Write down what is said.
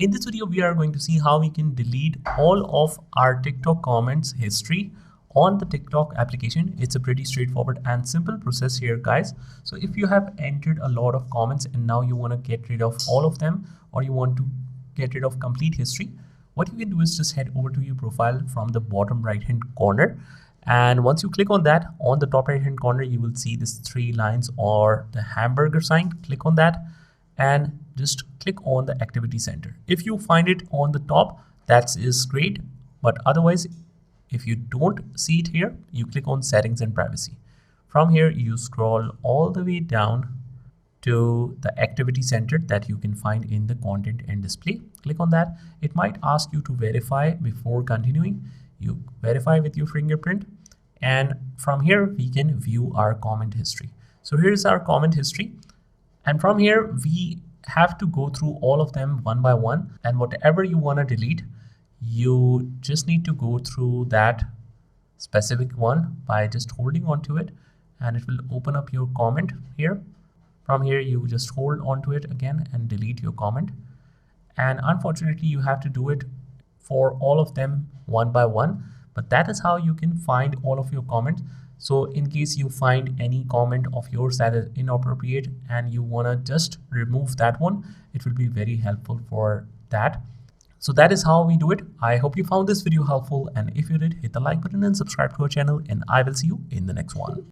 In this video, we are going to see how we can delete all of our TikTok comments history on the TikTok application. It's a pretty straightforward and simple process here, guys. So if you have entered a lot of comments and now you want to get rid of all of them, or you want to get rid of complete history, what you can do is just head over to your profile from the bottom right hand corner. And once you click on that, on the top right hand corner, you will see this 3 lines or the hamburger sign. Click on that and just click on the activity center. If you find it on the top, that is great. But otherwise, if you don't see it here, you click on settings and privacy. From here, you scroll all the way down to the activity center that you can find in the content and display. Click on that. It might ask you to verify before continuing. You verify with your fingerprint, and from here we can view our comment history. So here's our comment history, and from here we have to go through all of them one by one, and whatever you want to delete, you just need to go through that specific one by just holding on to it, and it will open up your comment here. From here you just hold on to it again and delete your comment, and unfortunately you have to do it for all of them one by one, but that is how you can find all of your comments. So in case you find any comment of yours that is inappropriate and you want to just remove that one, it will be very helpful for that. So that is how we do it. I hope you found this video helpful, and if you did, hit the like button and subscribe to our channel, and I will see you in the next one.